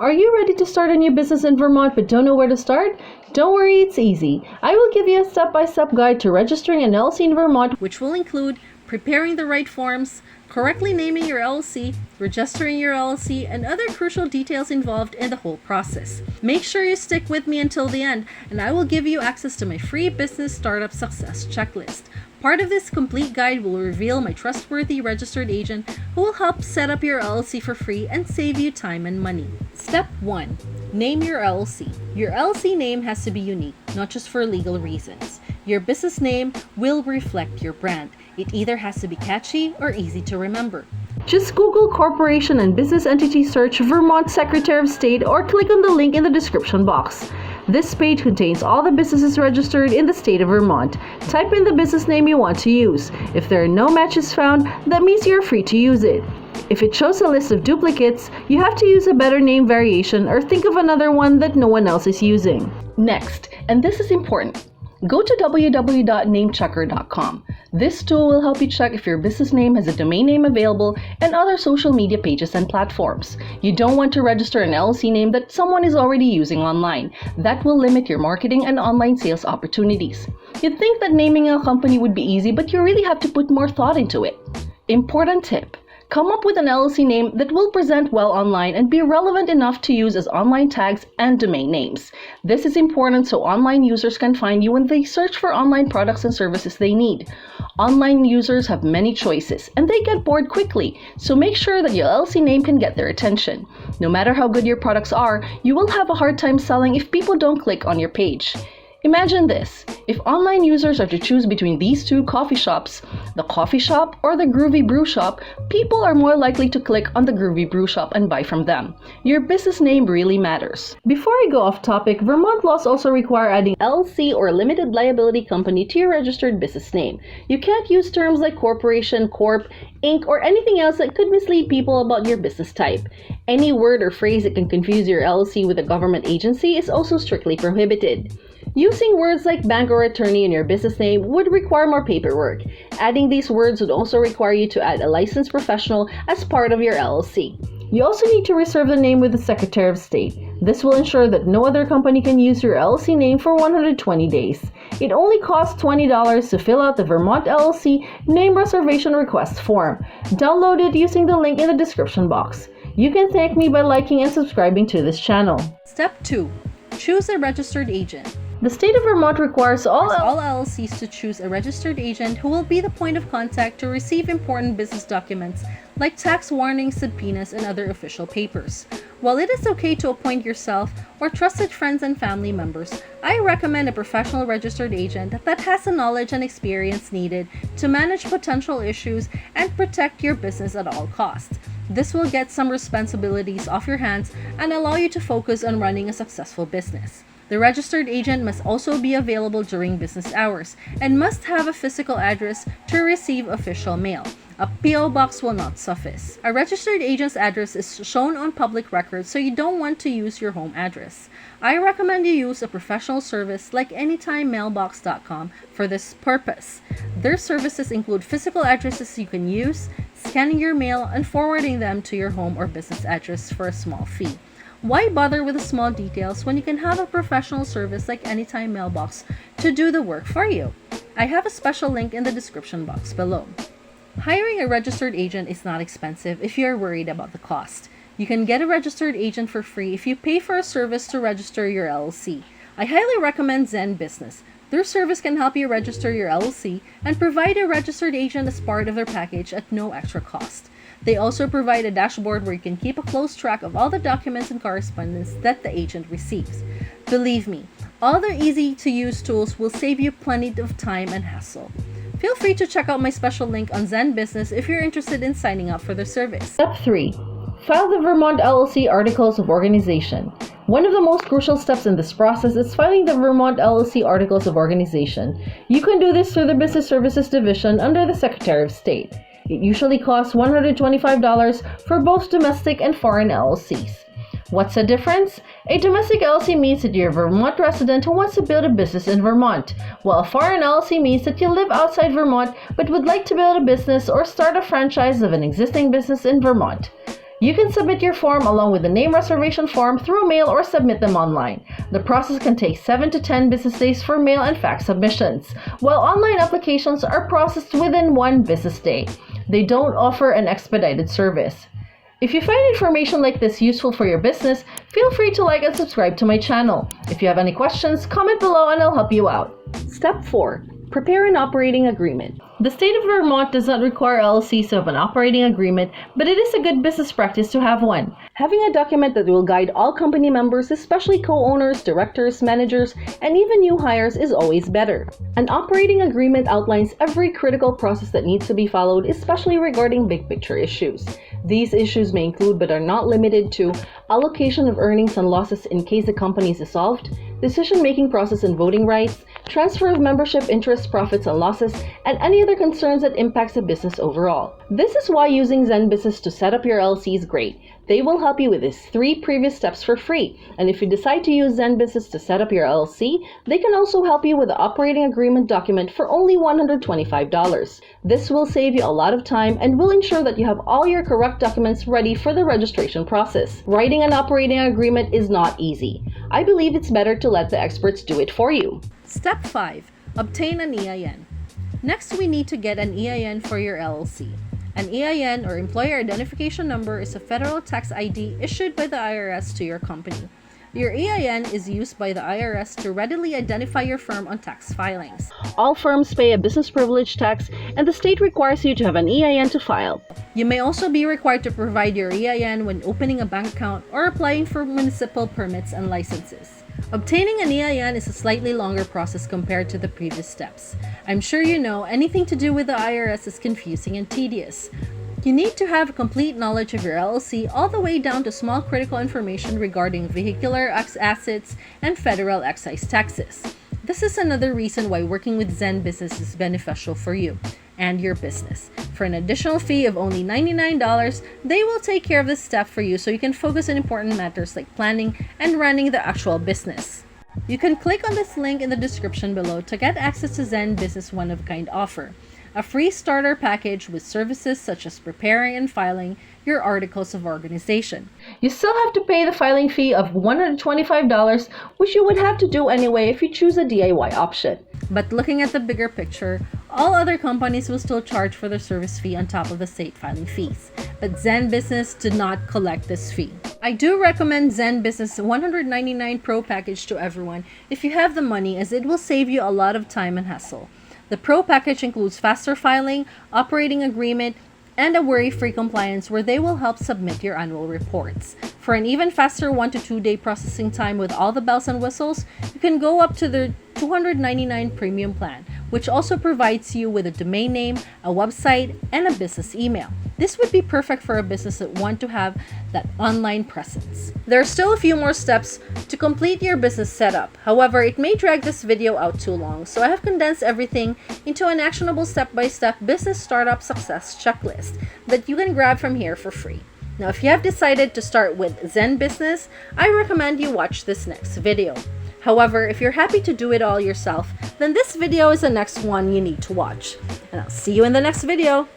Are you ready to start a new business in Vermont but don't know where to start? Don't worry, it's easy. I will give you a step-by-step guide to registering an LLC in Vermont, which will include preparing the right forms, correctly naming your LLC, registering your LLC, and other crucial details involved in the whole process. Make sure you stick with me until the end, and I will give you access to my free business startup success checklist. Part of this complete guide will reveal my trustworthy registered agent who will help set up your LLC for free and save you time and money. Step 1. Name your LLC. Your LLC name has to be unique, not just for legal reasons. Your business name will reflect your brand. It either has to be catchy or easy to remember. Just Google corporation and business entity search Vermont Secretary of State or click on the link in the description box. This page contains all the businesses registered in the state of Vermont. Type in the business name you want to use. If there are no matches found, that means you're free to use it. If it shows a list of duplicates, you have to use a better name variation or think of another one that no one else is using. Next, and this is important, go to www.namechecker.com. This tool will help you check if your business name has a domain name available and other social media pages and platforms. You don't want to register an LLC name that someone is already using online. That will limit your marketing and online sales opportunities. You'd think that naming a company would be easy, but you really have to put more thought into it. Important tip. Come up with an LLC name that will present well online and be relevant enough to use as online tags and domain names. This is important so online users can find you when they search for online products and services they need. Online users have many choices and they get bored quickly, so make sure that your LLC name can get their attention. No matter how good your products are, you will have a hard time selling if people don't click on your page. Imagine this, if online users are to choose between these two coffee shops, the coffee shop or the Groovy Brew Shop, people are more likely to click on the Groovy Brew Shop and buy from them. Your business name really matters. Before I go off topic, Vermont laws also require adding LLC or limited liability company to your registered business name. You can't use terms like corporation, corp, inc, or anything else that could mislead people about your business type. Any word or phrase that can confuse your LLC with a government agency is also strictly prohibited. Using words like bank or attorney in your business name would require more paperwork. Adding these words would also require you to add a licensed professional as part of your LLC. You also need to reserve the name with the Secretary of State. This will ensure that no other company can use your LLC name for 120 days. It only costs $20 to fill out the Vermont LLC name reservation request form. Download it using the link in the description box. You can thank me by liking and subscribing to this channel. Step 2. Choose a registered agent. The state of Vermont requires all LLCs to choose a registered agent who will be the point of contact to receive important business documents like tax warnings, subpoenas, and other official papers. While it is okay to appoint yourself or trusted friends and family members, I recommend a professional registered agent that has the knowledge and experience needed to manage potential issues and protect your business at all costs. This will get some responsibilities off your hands and allow you to focus on running a successful business. The registered agent must also be available during business hours and must have a physical address to receive official mail. A PO box will not suffice. A registered agent's address is shown on public records, so you don't want to use your home address. I recommend you use a professional service like AnytimeMailbox.com for this purpose. Their services include physical addresses you can use, scanning your mail, and forwarding them to your home or business address for a small fee. Why bother with the small details when you can have a professional service like Anytime Mailbox to do the work for you? I have a special link in the description box below. Hiring a registered agent is not expensive if you are worried about the cost. You can get a registered agent for free if you pay for a service to register your LLC. I highly recommend Zen Business. Their service can help you register your LLC and provide a registered agent as part of their package at no extra cost. They also provide a dashboard where you can keep a close track of all the documents and correspondence that the agent receives. Believe me, all their easy-to-use tools will save you plenty of time and hassle. Feel free to check out my special link on Zen Business if you're interested in signing up for their service. Step 3. File the Vermont LLC Articles of Organization. One of the most crucial steps in this process is filing the Vermont LLC Articles of Organization. You can do this through the Business Services Division under the Secretary of State. It usually costs $125 for both domestic and foreign LLCs. What's the difference? A domestic LLC means that you're a Vermont resident who wants to build a business in Vermont, while a foreign LLC means that you live outside Vermont but would like to build a business or start a franchise of an existing business in Vermont. You can submit your form along with the name reservation form through mail or submit them online. The process can take 7 to 10 business days for mail and fax submissions, while online applications are processed within 1 business day. They don't offer an expedited service. If you find information like this useful for your business, feel free to like and subscribe to my channel. If you have any questions, comment below and I'll help you out. Step 4. Prepare an operating agreement. The state of Vermont does not require LLCs to have an operating agreement, but it is a good business practice to have one. Having a document that will guide all company members, especially co-owners, directors, managers, and even new hires, is always better. An operating agreement outlines every critical process that needs to be followed, especially regarding big picture issues. These issues may include, but are not limited to, allocation of earnings and losses in case the company is dissolved, decision-making process and voting rights, transfer of membership interests, profits and losses, and any other concerns that impacts the business overall. This is why using Zen Business to set up your LLC is great. They will help you with these 3 previous steps for free. And if you decide to use Zen Business to set up your LLC, they can also help you with the operating agreement document for only $125. This will save you a lot of time and will ensure that you have all your correct documents ready for the registration process. Writing an operating agreement is not easy. I believe it's better to let the experts do it for you. Step 5. Obtain an EIN. Next, we need to get an EIN for your LLC. An EIN, or Employer Identification Number, is a federal tax ID issued by the IRS to your company. Your EIN is used by the IRS to readily identify your firm on tax filings. All firms pay a business privilege tax, and the state requires you to have an EIN to file. You may also be required to provide your EIN when opening a bank account or applying for municipal permits and licenses. Obtaining an EIN is a slightly longer process compared to the previous steps. I'm sure you know anything to do with the IRS is confusing and tedious. You need to have complete knowledge of your LLC all the way down to small critical information regarding vehicular assets and federal excise taxes. This is another reason why working with Zen Business is beneficial for you and your business. For an additional fee of only $99, they will take care of this step for you so you can focus on important matters like planning and running the actual business. You can click on this link in the description below to get access to Zen Business one-of-a-kind offer, a free starter package with services such as preparing and filing your articles of organization. You still have to pay the filing fee of $125, which you would have to do anyway if you choose a DIY option. But looking at the bigger picture, all other companies will still charge for their service fee on top of the state filing fees. But Zen Business did not collect this fee. I do recommend Zen Business 199 Pro package to everyone if you have the money, as it will save you a lot of time and hassle. The Pro package includes faster filing, operating agreement, and a worry-free compliance where they will help submit your annual reports. For an even faster 1 to 2 day processing time with all the bells and whistles, you can go up to the $299 premium plan, which also provides you with a domain name, a website, and a business email. This would be perfect for a business that want to have that online presence. There are still a few more steps to complete your business setup. However, it may drag this video out too long, so I have condensed everything into an actionable step-by-step business startup success checklist that you can grab from here for free. Now, if you have decided to start with Zen Business, I recommend you watch this next video. However, if you're happy to do it all yourself, then this video is the next one you need to watch. And I'll see you in the next video.